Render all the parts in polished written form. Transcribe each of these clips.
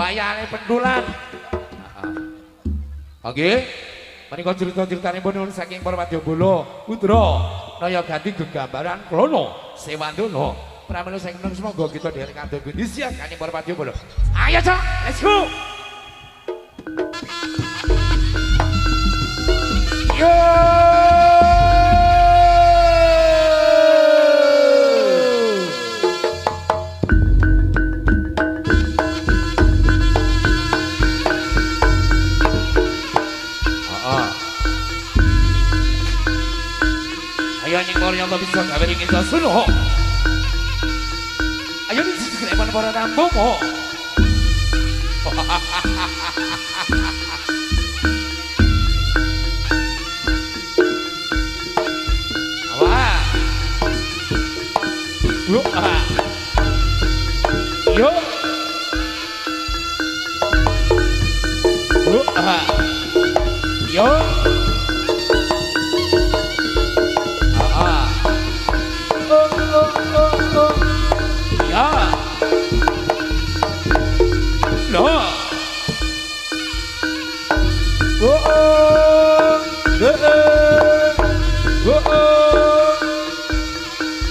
wayane pendulan. Oke, menika cerita-ceritane pun saking para Wadyabala putra Naya Gati gegambaran Krana Sewandana. Pramila saking meneng semoga kita derek kandha pundi siap kangge para Wadyabala. Ayo, Cok, let's go. Yo! Ayo ning Maryam bisa gawe ing Sasuno. Ayo ning sikrepan para tamu. Wah. Yo. Yo. Ya. Loh.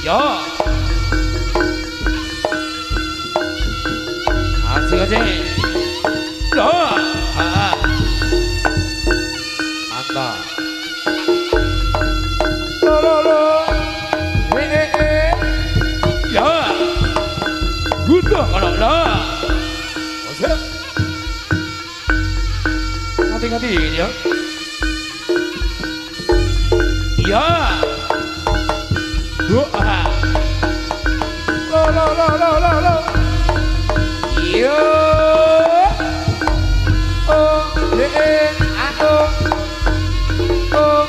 Ya. Asik. Loh. Mantap. Ya. Udah kalau lah. Oke. Hati-hati ya. Ya. Doa. La. Ya. Oh, aku. Oh,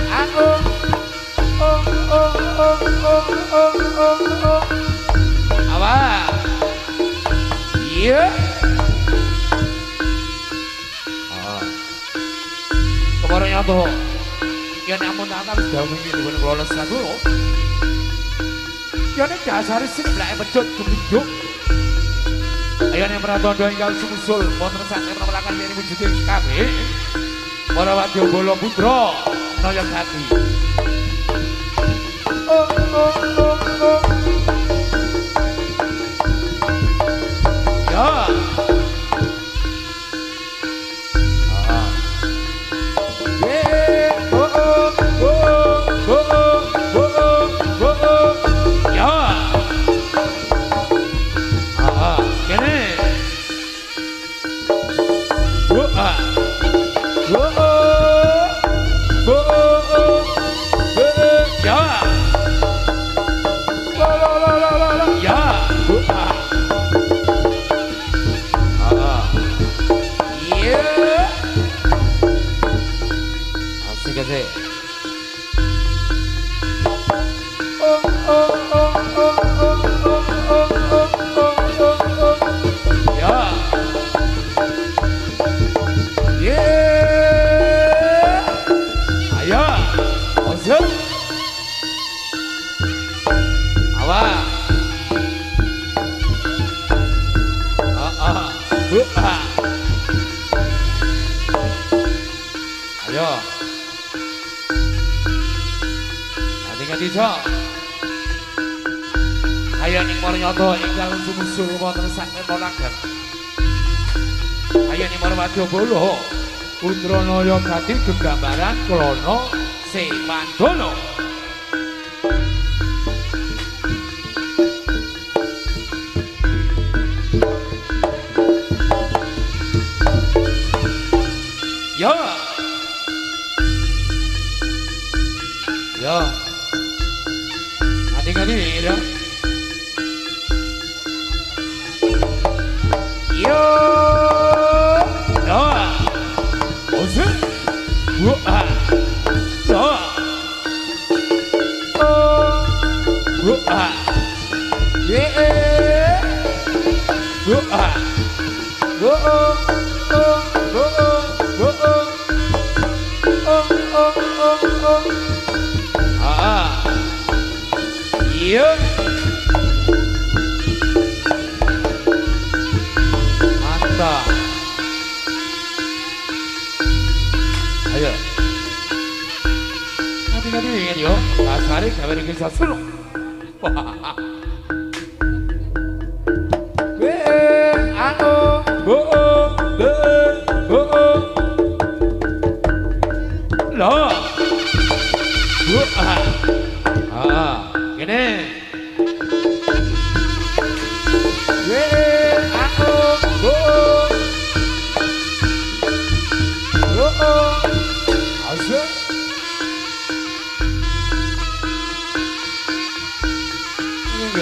aku. Oh. Apa? Iya. Kemarin tuh, ya namun akan sudah mungkin dengan kelola satu. Ya nih dasar sih belai becut kebijuk. Ayo nih peraturan doa yang sumusul, mau tersangka melakukan yang wujudin KB. Para Wadyabala putra Naya Gati. Oh. Ya. Ayo. Hati-hati, Cok. Ayo ning Maryata ingkang sumusul wonten saking Polagan. Ayo ning Wadyabala putra Naya Gati gegambaran Krana Sewandana. Ya. Ya. Hati-hati ya. Yo. Ya. Oke. Wah. Ya. Oh. Wah. Ye. Wah. Oh. Iya. Ayo. Nanti ingin yo. Kasari gawe iki sesulu. Loh. Gini.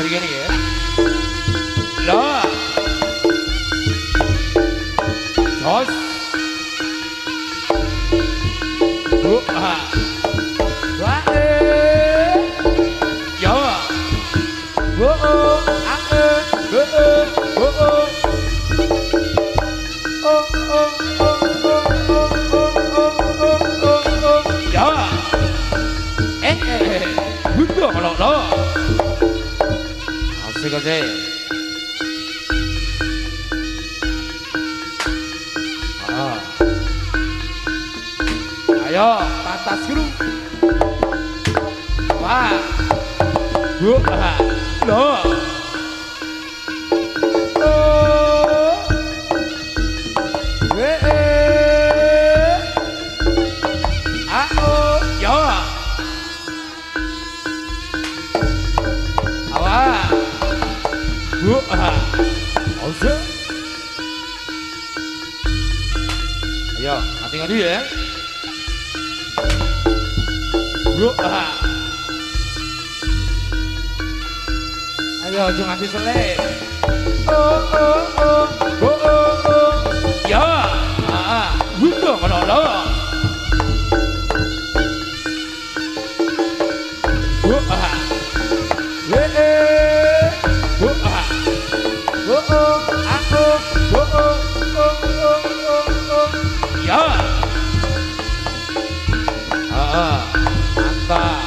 Gini ya. Loh. Jos. Asik asik. Ayo, pantas guru. Wah. Loh. Ayo, hati-hati ya. Ayo, jangan diselip. Ya, butuh menolong. Ya. Mantap.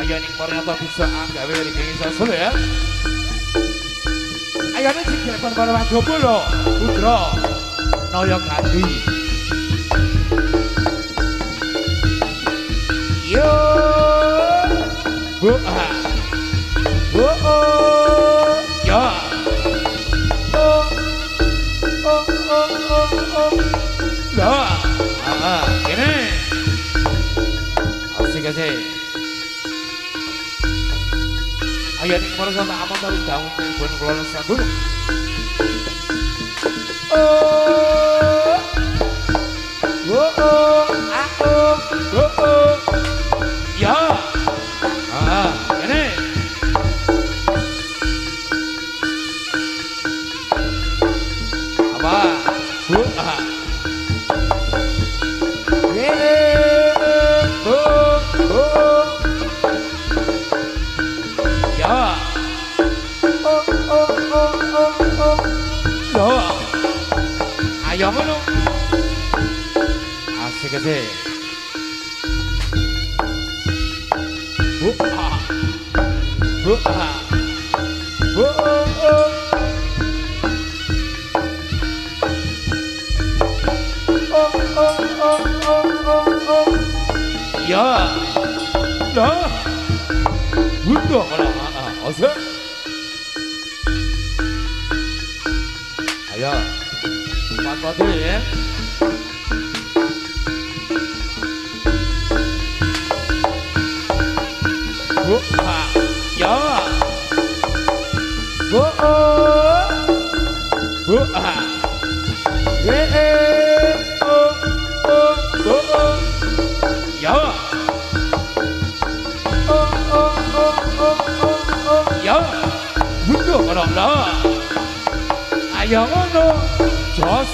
Ayo ning ternyata bisa gawe iki sesuk ya. Ayo ning jebon para wadopo lho, Putra. Naya Gandhi. Yo. Ya. Lah, ini asik asik. Ayo nih kemarin sama apa baru daun pun keluar sabun. Ya, ini. Apa? Ayo ngono. Asik asik. Ya. Dah. Butuh kalau asik. Ayo. Kuat dulu ya. Ya. Ya. Ya. Butuh kalau lah. Ayo ngono. Jos.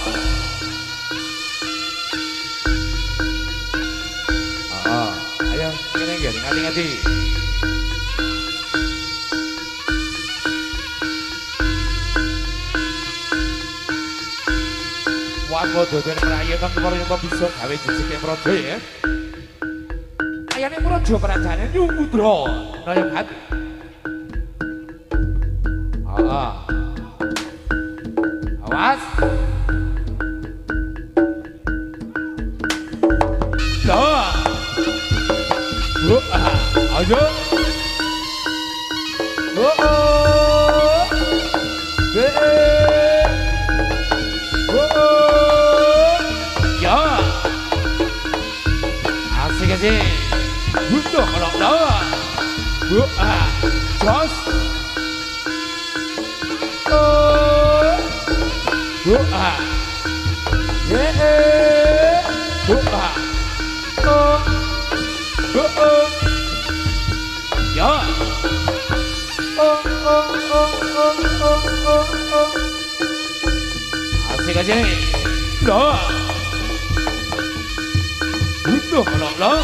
Ayo, kene ngati-ngati. Waduh, doden merayu kan kemarin kok bisa gawe jejeke Praja ya. Ayane Praja Prajane nyungku dro. Naya hati. Awas. Ayo. Oh oh. Oh. Ya. Asik asik. Butuh kalau lawa. Jos. Oh. Ya. Asik aja. Loh. Butuh loh.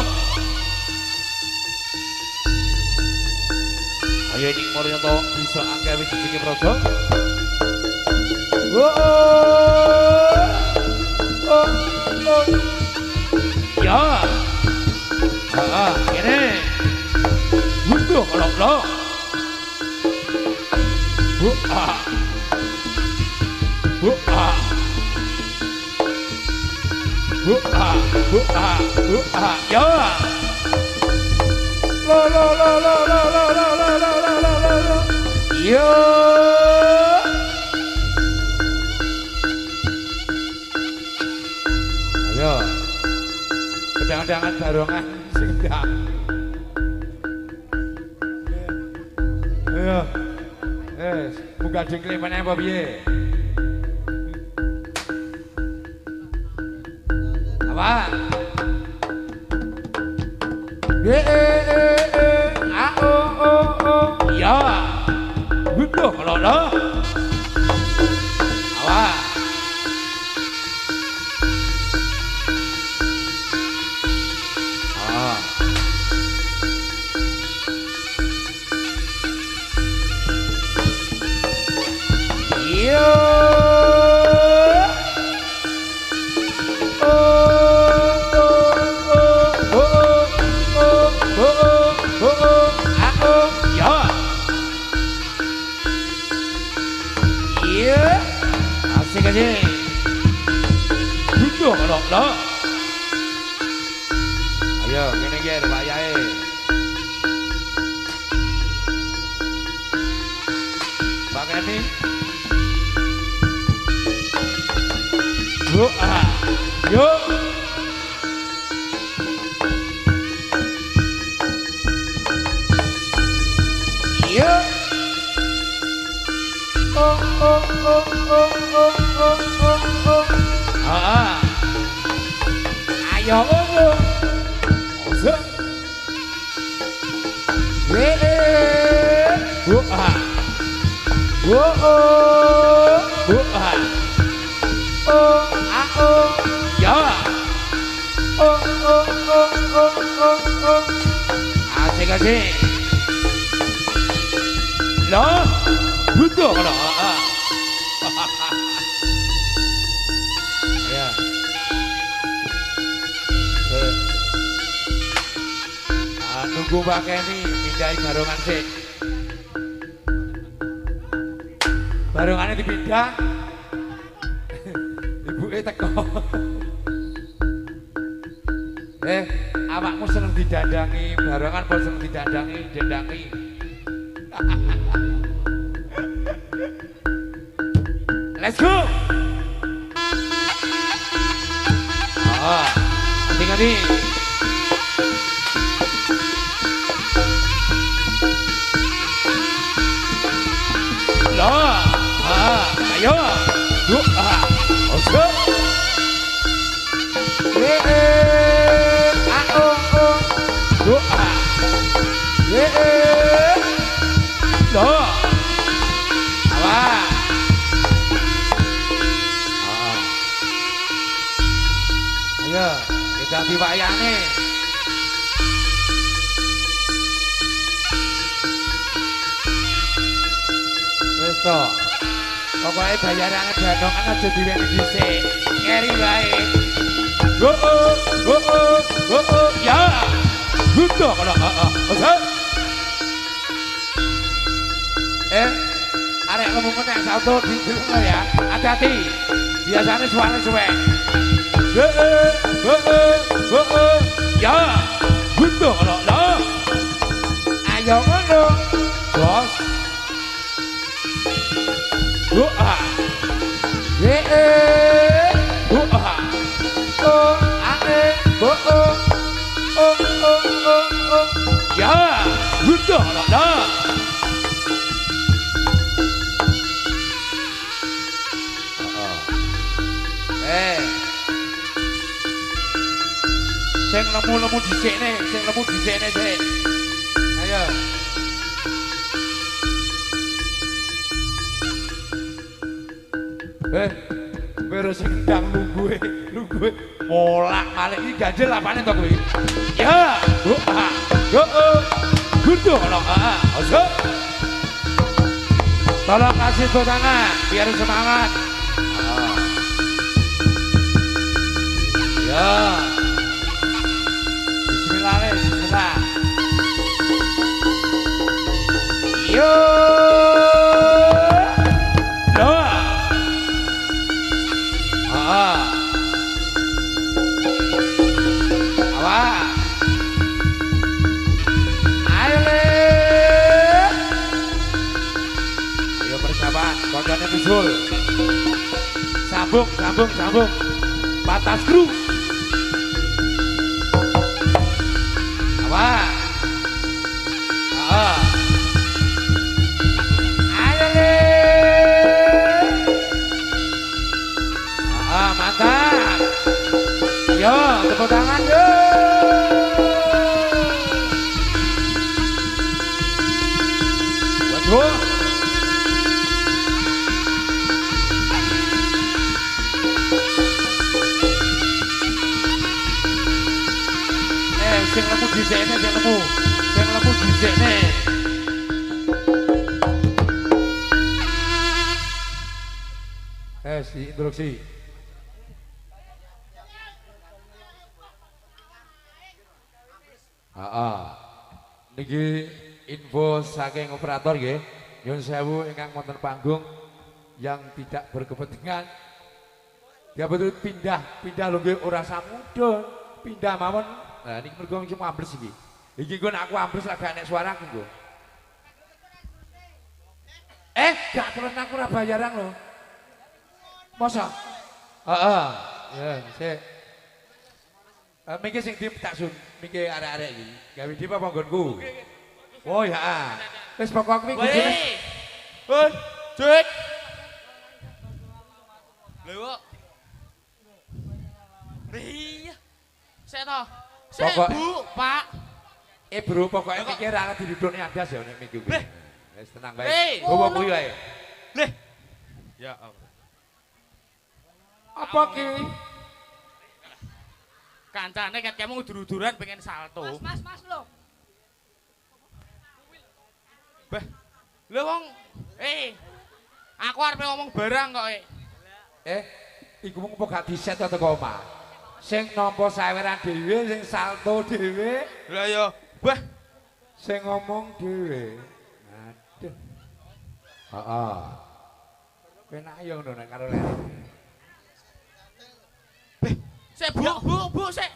Ayo ini Moryoto bisa anggawi jenenge Praja. Ya. Ini. Butuh loh. Ya. Ya. Ayo. Pedang-pedangan barongan singdang. Ayo. Buka dingkli mana apa piye? Apa? Ya. Butuh kalau lo. Apa? Asik aja. Butuh kalau lo. Ayo, gini gini wayahe. Pakai nih. Yuk. Yuk. Ayo asik asik loh butuh kalau ya nunggu pakai nih pindahin barongan sih barongannya dipindah ibu teko awakmu seneng didandangi barongan kok seneng didandangi dendangi let's go hati-hati loh ayo oke loh apa ayo kita diwayane wis to pokoke bayarane bandongan aja diweni dhisik keri wae ya butuh kalau arek ngomong nek salto didelok ya hati-hati biasanya suara suwe ya butuh kalau Ayo ngono. Jos. Doa. Doa. Oh, ane. Oh. Ya, udah lah. Sing lemu-lemu dhisikne, sing lemu dhisikne sik. Ayo. Pero sing ndang lungguhe molak-malik iki ganjel apane to kowe? Ya, heeh. Gunduh kok, aja. Tolong kasih tepuk tangan biar semangat. Ya. Bismillah. Yo. Doa. Ayo le. Ayo persiapan, koncone bisul. Sambung. Batas kru. Ayo le. Mantap. Yo, tepuk tangan yo. Waduh. Sing lemu dhisikne, sing lemu dhisikne. Instruksi. Niki info saking operator nggih. Nyuwun sewu ingkang wonten panggung yang tidak berkepentingan. Ya betul pindah lho nggih ora samudon. Pindah mawon. Nah niki mergo cuma ambles iki. Iki nggon aku ambles lagi nek suaraku nggo. Gak terus aku ora bayaran lho. Masa? Heeh. Ya, sik. Miki sing di tak sun, miki arek-arek iki. Gawe di apa nggonku? Oh ya. Wis pokok kuwi kudune. Hei. Dik. Lha kok. Iya. Sik to. Sik Bu, Pak. Bro, pokoke mikir ora didudukne adas ya nek miki kuwi. Wis tenang bae. Gowo kuwi wae. Leh. Ya Allah. Apa ki? Kancane ket kamu udur-uduran pengen salto. Mas lho. Bah. Lho wong aku arep ngomong barang kok. Iku mung apa gak diset to teko omah. Sing nampa saweran dhewe, sing salto dhewe. Lah ya, bah. Sing ngomong dhewe. Aduh. Heeh. Penak yo ngono nek karo lere. Sik Bu, sik.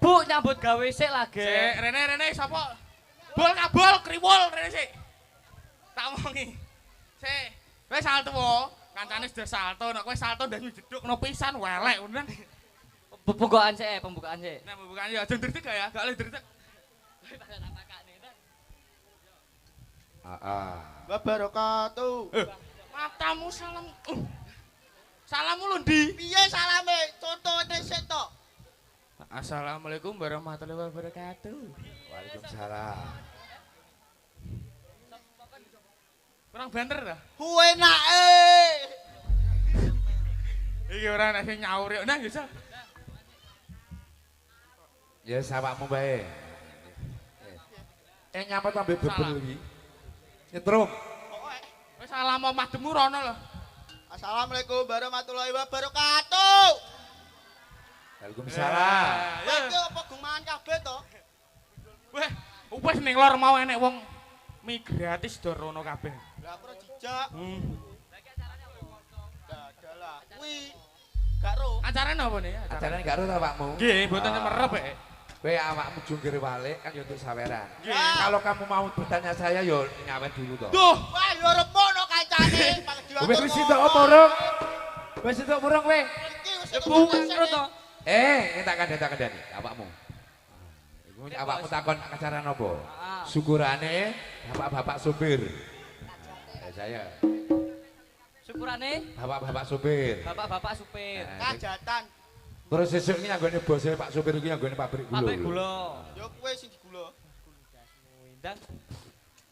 Bu nyambut gawe sik lagi. Sik, Rene sapa? Bol kabol kriwul Rene sik. Tak omongi. Sik, wis salto wae. Kancane sudah salto, nek kowe salto ndak jeduk no pisan welek ngono. Pembukaan sik. Nah, pembukaan ya aja ndredeg ya, gak oleh ndredeg. Pada tak pakane. Wabarakatuh. Matamu salam. Salammu lho ndi? Piye salame? Contone sik to. Assalamualaikum warahmatullahi wabarakatuh. Waalaikumsalam. Kurang banter ta? Ku enake. Iki ora nek sing nyaur yo nang bisa. Ya sawakmu bae. Nyapa tambe bebel iki. Nyetrum. Wis salam omahdemu rono lho. Assalamualaikum warahmatullahi wabarakatuh. Waalaikumsalam. Iki apa gumangan kabeh to? Weh, wis ning lor mau enek wong mie gratis do rono kabeh. Lah aku ora jejak. Lagi acarane apa? Dadalah. Kuwi gak ro. Acarane apa nih? Acarane gak ro ta Pakmu? Nggih, mboten merep Kowe awakmu jungkir balik kan ya untuk saweran. Kalau kamu mau bertanya saya yo nyawet dulu toh. Duh, wah yo remono kancane malah diatur. Wis sitok apa murung? Wis sitok murung kowe. Iki wis Bungro to. Tak kandhani awakmu. Iku awakmu takon acara napa? Syukurane bapak-bapak supir. Saya. Syukurane Bapak-bapak supir. bapak-bapak supir. Kajatan. Terus sesuk iki anggone bose Pak supir iki anggone pabrik gula. Pabrik gula. Yo kowe sing digula. Ndang.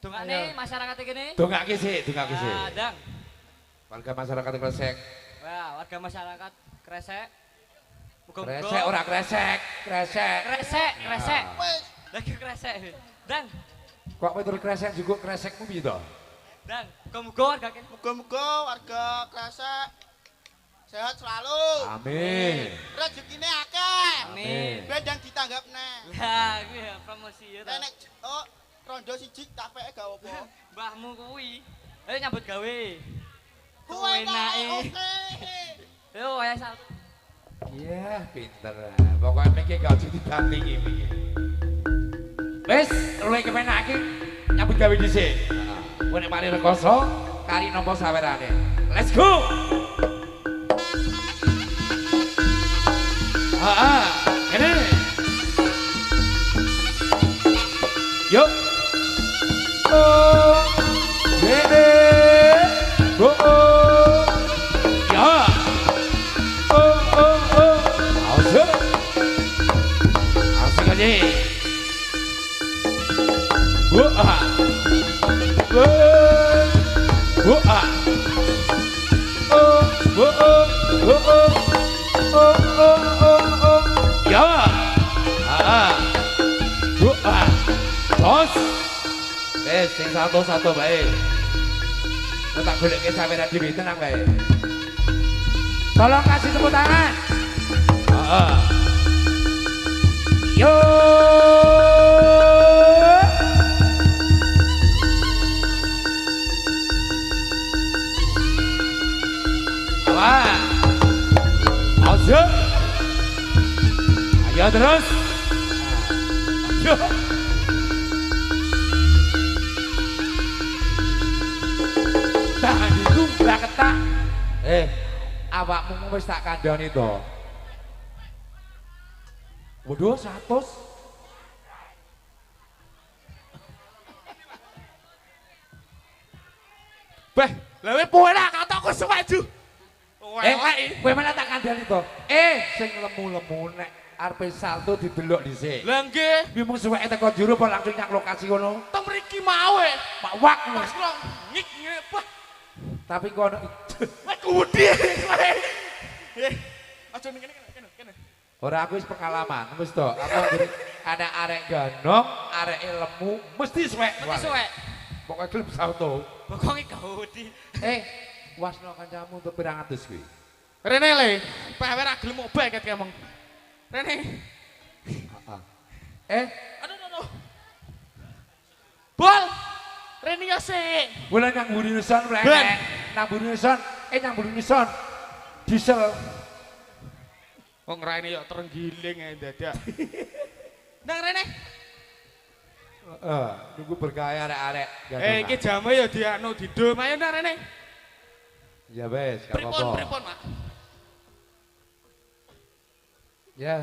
Dongane masyarakat kene. Dongake sik. Ah, Ndang. Warga masyarakat Kresek. Wah, warga masyarakat Kresek. Kresek ora kresek. Kresek. Wis, Lagi kresek. Ndang. Kok kowe terus kresek juga kresekmu piye to? Ndang, muga-muga warga kene. muga-muga warga Kresek sehat selalu. Amin. Rezekine akeh. Amin. Bendang ditanggapne. Lah, kuwi ya promosi ya. Nek rondo siji tak peke gak apa. Mbahmu kuwi. Ayo nyambut gawe. Kowe Enake. oke. Yo, ayo sal. Iya, pinter. Pokoknya iki gak jadi didampingi iki. Wis, luwih kepenak iki nyambut gawe dhisik. Heeh. Kowe nek mari rekoso kari nampa sawerane. Let's go. Ini. Yuk. Oh. Gede. Oh. Ya. Oh. Asik. Asik aja. Wah. Wah. Ya. Bos. Sing satu-satu bae. Tak goleke saweran dhewe tenang bae. Tolong kasih tepuk tangan. Yo. Wah. Asik. Ayo terus. Ayo. Tahan itu gak ketak. Awakmu wis tak kandhani to. Waduh, 100. Beh, lewe puenak kataku semaju. Kowe malah tak kandhani to. Sing lemu-lemu nek arepe salto didelok dhisik. Lah nggih, Piye mung suweke teko jero apa langsung nyak lokasi ngono? teng mriki mau e. Mak wak ngono. Pas kula ngik ngene, bah. Tapi kono Wah, kudi. Aja ning kene. ora aku wis pengalaman, wis to. Aku anggere ana arek gandong, areke lemu, mesti suwek. Mesti suwek. Pokoke gelem salto. Bokonge gaudi. Wasno kancamu untuk pirang atus kuwi. Rene le, pawe ra gelem obek ket kemong. Rene. Aduh. Bol. Rene ya sik. Mulai nang mburi nison Ben. mlek. Nang mburi nison. Diesel. Wong rene yo terenggiling ae dadak. Nang Rene. Nunggu berkaya arek-arek. Iki jame yo dianu didum ayo nang Rene. Ya wes, gak apa-apa. Pripun, Mak? Ya,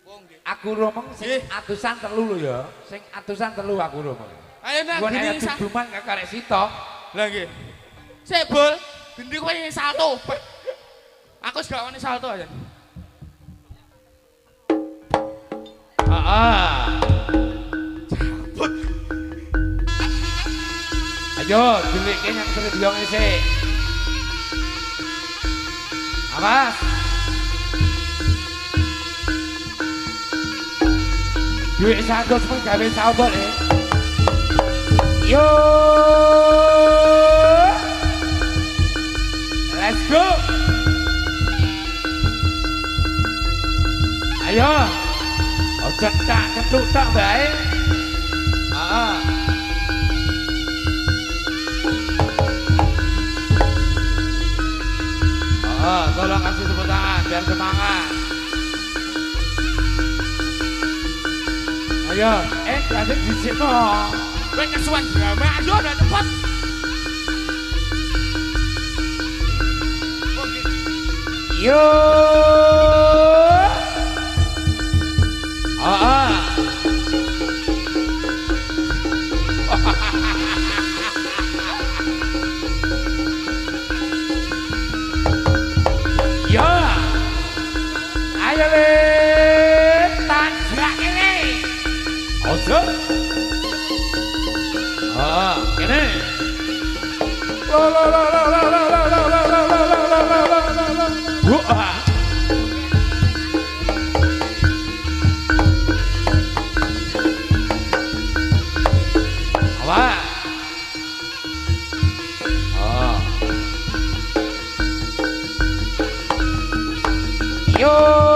Wong nggih. aku romong sing atusan telu lho ya. Sing atusan telu aku romong. Ayo nang Gua nek geni sa. duduman gak karek sito. Lah nggih. Sik, Bol. Gendi kowe salto. Aku wis gak wani salto aja. Ayo, dilike yang sering bilang sik. Awas. Duit 100 pun gawe sabar Yo. Let's go. Ayo. Ojo tak cetuk tak bae. Tolong kasih tepuk tangan biar semangat. Ya, jadi di sini. Kowe kesuwen drama, ayo udah cepet. Yo. Ah. Ya. Ayo le, tanjak ini. Ojo. Ah, ini. La la la la la la la la la la la la la la la. Wah. Apa? Ah. Yo.